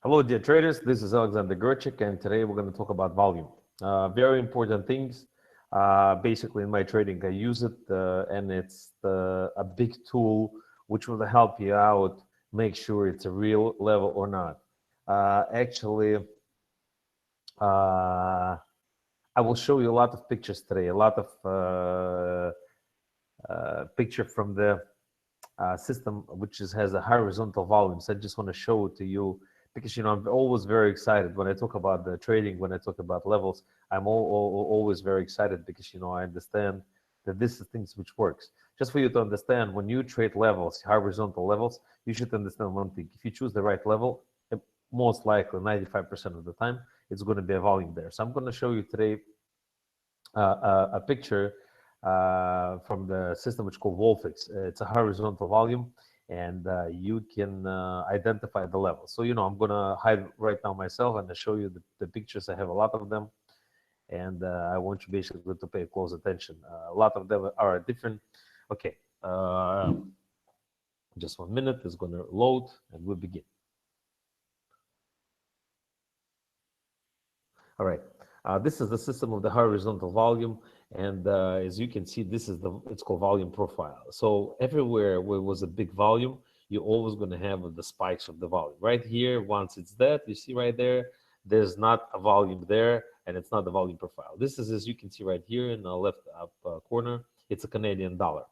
Hello, dear traders. This is Alex Gerchik, and today we're going to talk about volume. Very important things. Basically, in my trading, I use it, and it's a big tool which will help you out, make sure it's a real level or not. Actually, I will show you a lot of pictures today, a lot of picture from the system which has a horizontal volume. So I just want to show it to you because I'm always very excited when I talk about the trading, when I talk about levels. I'm always very excited because I understand that this is things which works. Just for you to understand, when you trade levels, horizontal levels, you should understand one thing. If you choose the right level, most likely 95% of the time, it's going to be a volume there. So I'm going to show you today a picture from the system which is called Wolfix. It's a horizontal volume, and you can identify the level. So I'm gonna hide right now myself and show you the pictures. I have a lot of them, and I want you basically to pay close attention. A lot of them are different. Okay, just 1 minute. It's gonna load, and we'll begin. All right. This is the system of the horizontal volume, and as you can see, this is it's called volume profile. So everywhere where was a big volume, you're always going to have the spikes of the volume. Right here, once it's that, you see right there, there's not a volume there, and it's not the volume profile. This is, as you can see right here in the left up corner, it's a Canadian dollar.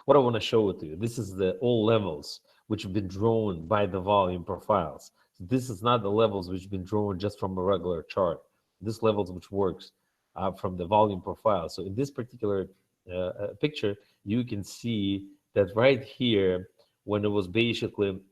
What I want to show it to you, this is the all levels which have been drawn by the volume profiles. This is not the levels which have been drawn just from a regular chart. This levels which works from the volume profile. So in this particular picture, you can see that right here, when it was basically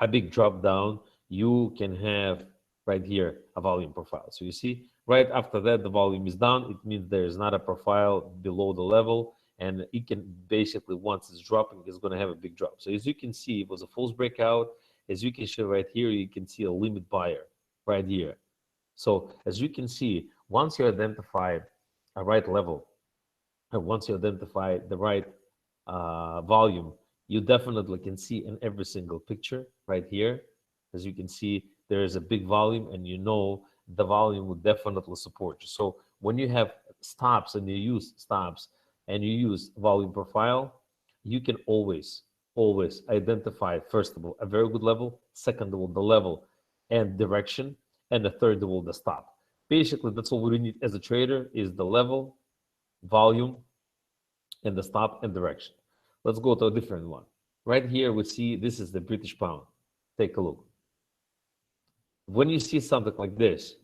a big drop down, you can have right here a volume profile. So you see, right after that, the volume is down. It means there is not a profile below the level, and it can basically, once it's dropping, it's going to have a big drop. So as you can see, it was a false breakout. As you can see right here, you can see a limit buyer right here. So as you can see, once you identify a right level, and once you identify the right volume, you definitely can see in every single picture right here. As you can see, there is a big volume, and the volume will definitely support you. So when you have stops and you use stops and you use volume profile, you can always identify, first of all, a very good level, second of all, the level and direction, and the third of all, the stop. Basically, that's all we need as a trader is the level, volume, and the stop and direction. Let's go to a different one. Right here, we see this is the British pound. Take a look. When you see something like this,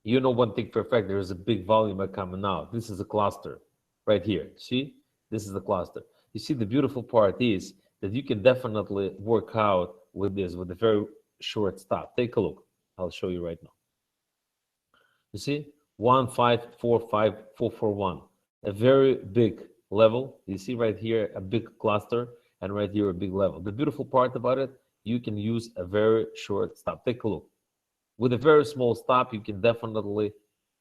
you know one thing for a fact, there is a big volume coming out. This is a cluster right here. See, this is the cluster. You see, the beautiful part is that you can definitely work out with this with a very short stop. Take a look. I'll show you right now. You see, 1545441, a very big level. You see right here a big cluster, and right here a big level. The beautiful part about it, you can use a very short stop. Take a look. With a very small stop, you can definitely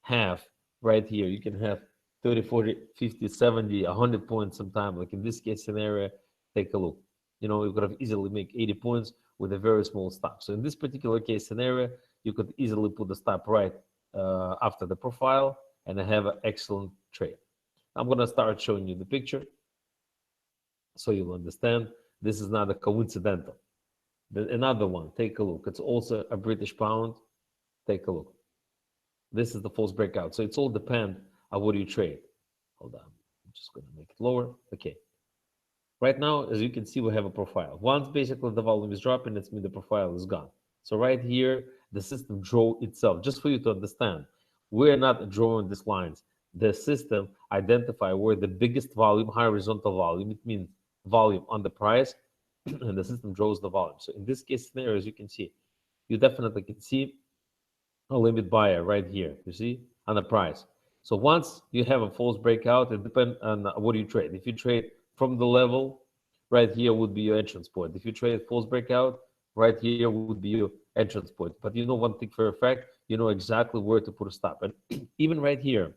have right here, you can have 30, 40, 50, 70, 100 points sometime. Like in this case scenario, take a look. You could have easily make 80 points with a very small stop. So in this particular case scenario, you could easily put the stop right after the profile and have an excellent trade. I'm going to start showing you the picture so you'll understand. This is not a coincidental. Another one, take a look. It's also a British pound. Take a look. This is the false breakout. So it's all depend on what you trade. Hold on. I'm just going to make it lower. Okay. Right now, as you can see, we have a profile. Once basically the volume is dropping, it means the profile is gone. So right here, the system draw itself. Just for you to understand, we're not drawing these lines. The system identify where the biggest volume, horizontal volume, it means volume on the price, and the system draws the volume. So in this case scenario, as you can see, you definitely can see a limit buyer right here, you see, on the price. So once you have a false breakout, it depends on what you trade. If you trade from the level, right here would be your entrance point. If you trade false breakout, right here would be your entrance point. But you know one thing for a fact, you know exactly where to put a stop. And even right here,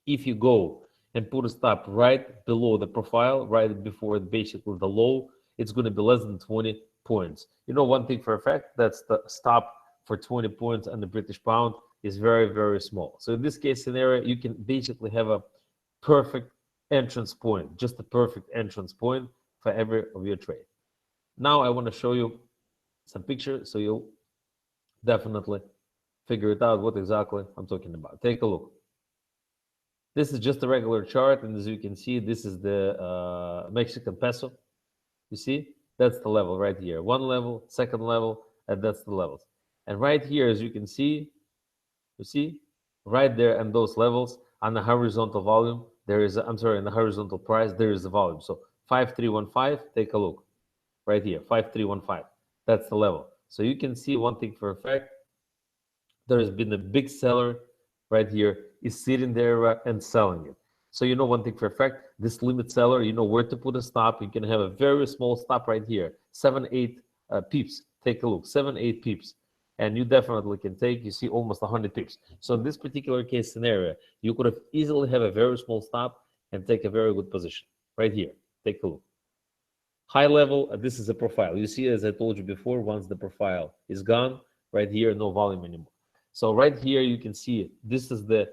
if you go and put a stop right below the profile, right before basically the low, it's going to be less than 20 points. You know one thing for a fact, that's the stop for 20 points on the British pound is very, very small. So in this case scenario, you can basically have a perfect entrance point, just a perfect entrance point for every of your trade. Now I want to show you some pictures so you'll definitely figure it out what exactly I'm talking about. Take a look. This is just a regular chart, and as you can see, this is the Mexican peso. You see, that's the level right here. One level, second level, and that's the levels. And right here, as you can see, you see, right there and those levels on the horizontal volume, there is, I'm sorry, in the horizontal price, there is a volume. So 5315, take a look right here, 5315. That's the level. So you can see one thing for a fact, there has been a big seller right here is sitting there and selling it. So you know one thing for a fact, this limit seller, you know where to put a stop. You can have a very small stop right here, 7-8 pips. Take a look, 7-8 pips. And you definitely can take, you see almost 100 pips. So in this particular case scenario, you could have easily have a very small stop and take a very good position right here. Take a look. High level, this is a profile. You see, as I told you before, once the profile is gone, right here, no volume anymore. So right here, you can see this is the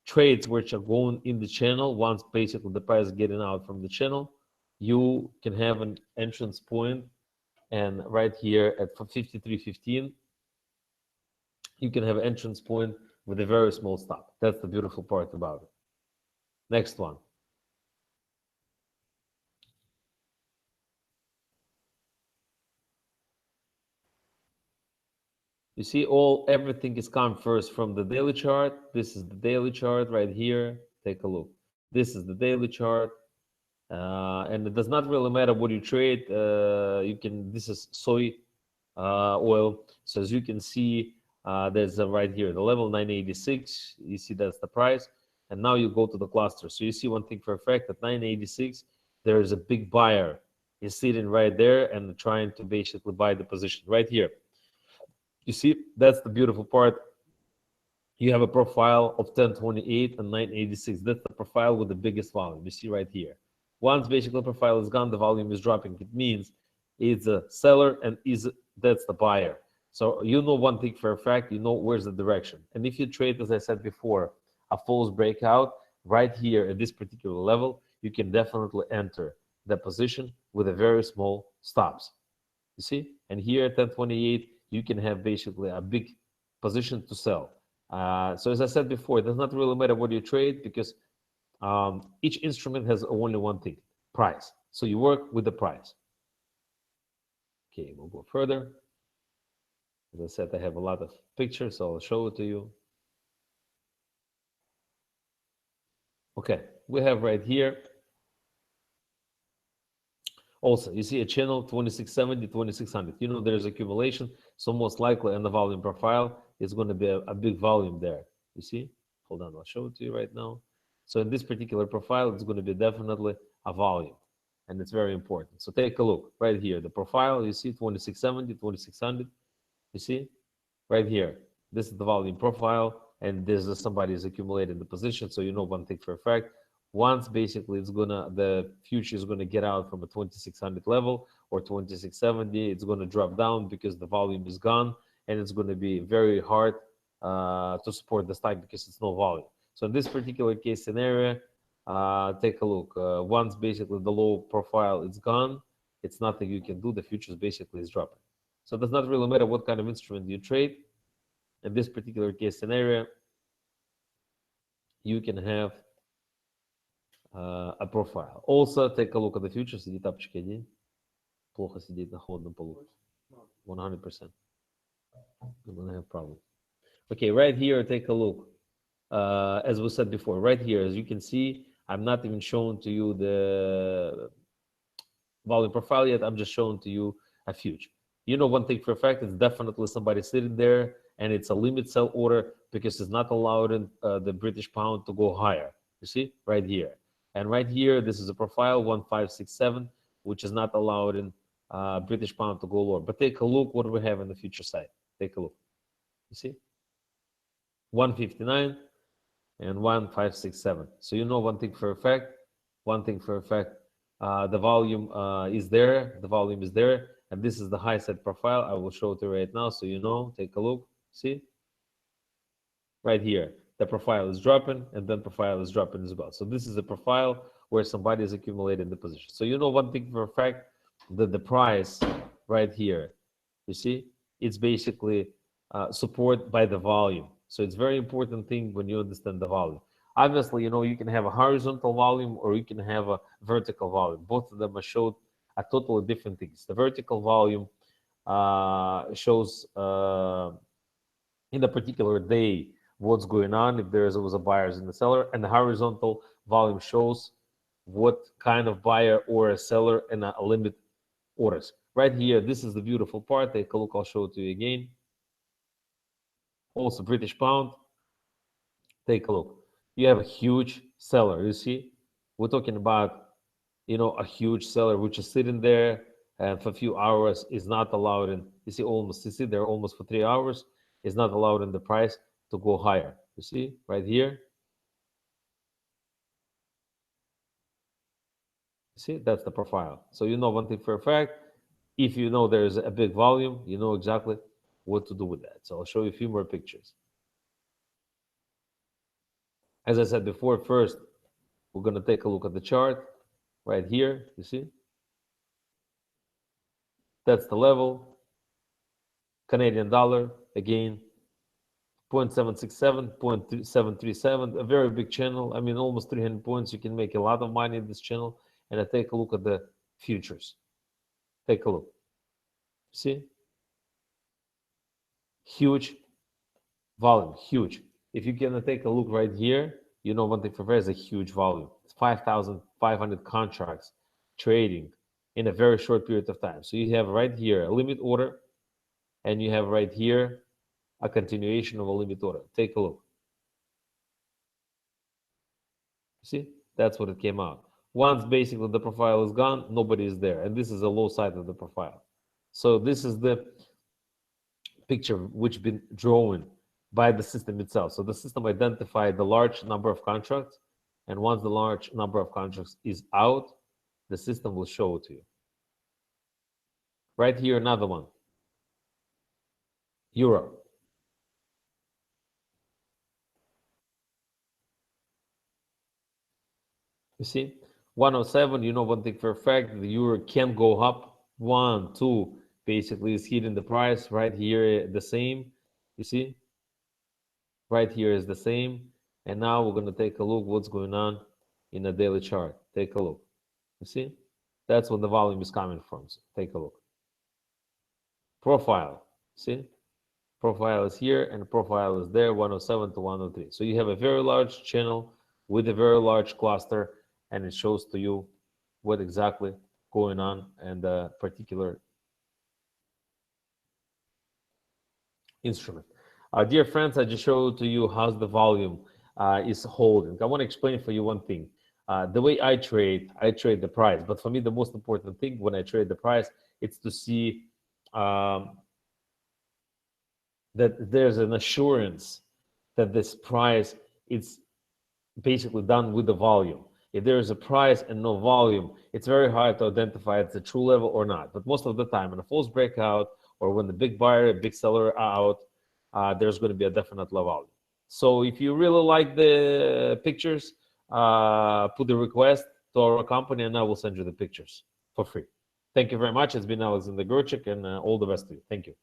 trades which are going in the channel. Once basically the price is getting out from the channel, you can have an entrance point, and right here at 53.15, you can have an entrance point with a very small stop. That's the beautiful part about it. Next one. You see, everything is come first from the daily chart. This is the daily chart right here. Take a look. This is the daily chart, and it does not really matter what you trade. You can. This is soy oil. So as you can see, there's right here the level 986. You see that's the price, and now you go to the cluster. So you see one thing for a fact at 986, there is a big buyer. He's sitting right there and trying to basically buy the position right here. You see, that's the beautiful part. You have a profile of 1028 and 986. That's the profile with the biggest volume. You see right here. Once basically profile is gone, the volume is dropping. It means it's a seller and that's the buyer. So you know one thing for a fact, you know where's the direction. And if you trade, as I said before, a false breakout right here at this particular level, you can definitely enter the position with a very small stops. You see? And here at 1028, you can have basically a big position to sell. So as I said before, it does not really matter what you trade because each instrument has only one thing, price. So you work with the price. Okay, we'll go further. As I said, I have a lot of pictures, so I'll show it to you. Okay, we have right here. Also, you see a channel 2670, 2600. You know there's accumulation, so most likely on the volume profile, it's going to be a big volume there. You see? Hold on, I'll show it to you right now. So in this particular profile, it's going to be definitely a volume, and it's very important. So take a look right here. The profile, you see 2670, 2600. You see? Right here. This is the volume profile, and there's somebody is accumulating the position, so you know one thing for a fact. Once basically the future is gonna get out from a 2600 level or 2670, it's gonna drop down because the volume is gone, and it's gonna be very hard to support the stock because it's no volume. So in this particular case scenario, take a look. Once basically the low profile is gone, it's nothing you can do. The futures basically is dropping. So it does not really matter what kind of instrument you trade. In this particular case scenario, you can have a profile. Also, take a look at the future. Сиди тапочки одень. Плохо сидеть на холодном полу. 100%. You're gonna have problem. Okay, right here, take a look. As we said before, right here, as you can see, I'm not even showing to you the volume profile yet. I'm just showing to you a future. You know one thing for a fact, it's definitely somebody sitting there, and it's a limit sell order because it's not allowed in the British pound to go higher. You see, right here. And right here, this is a profile 1567, which is not allowed in British pound to go lower. But take a look what we have in the future side. Take a look. You see? 159 and 1567. So you know one thing for a fact, the volume is there, the volume is there, and this is the high set profile. I will show it to you right now so you know. Take a look. See? Right here, the profile is dropping, and then profile is dropping as well. So this is a profile where somebody is accumulating the position. So you know one thing for a fact, that the price right here, you see, it's basically support by the volume. So it's very important thing when you understand the volume. Obviously, you know, you can have a horizontal volume or you can have a vertical volume. Both of them are showed are totally different things. The vertical volume shows in a particular day what's going on, if there was a buyers and the seller, and the horizontal volume shows what kind of buyer or a seller and a limit orders. Right here, this is the beautiful part. Take a look, I'll show it to you again. Also British pound, take a look. You have a huge seller, you see? We're talking about, you know, a huge seller which is sitting there and for a few hours is not allowed in, you see, almost, you see there almost for 3 hours, is not allowed in the price to go higher. You see, right here, you see, that's the profile. So you know one thing for a fact, if you know there's a big volume, you know exactly what to do with that. So I'll show you a few more pictures. As I said before, first, we're going to take a look at the chart right here. You see, that's the level. Canadian dollar, again, 0.767, 0.737, a very big channel. I mean, almost 300 points. You can make a lot of money in this channel. And I take a look at the futures. Take a look. See? Huge volume, huge. If you can take a look right here, you know one thing for fair is a huge volume. It's 5,500 contracts trading in a very short period of time. So you have right here a limit order, and you have right here a continuation of a limit order. Take a look. See, that's what it came out. Once basically the profile is gone, nobody is there. And this is a low side of the profile. So this is the picture which been drawn by the system itself. So the system identified the large number of contracts. And once the large number of contracts is out, the system will show it to you. Right here, another one. Euro. You see, 107, you know one thing for a fact, the euro can go up. 1, 2, basically is hitting the price. Right here, the same. You see, right here is the same. And now we're going to take a look what's going on in a daily chart. Take a look. You see, that's where the volume is coming from. So take a look. Profile. See, profile is here and profile is there, 107 to 103. So you have a very large channel with a very large cluster, and it shows to you what exactly going on and the particular instrument. Dear friends, I just showed to you how the volume is holding. I want to explain for you one thing. The way I trade the price. But for me, the most important thing when I trade the price, it's to see that there's an assurance that this price is basically done with the volume. If there is a price and no volume, it's very hard to identify if it's a true level or not. But most of the time, in a false breakout or when the big buyer, big seller are out, there's going to be a definite low volume. So if you really like the pictures, put the request to our company and I will send you the pictures for free. Thank you very much. It's been Alex Gerchik, and all the best to you. Thank you.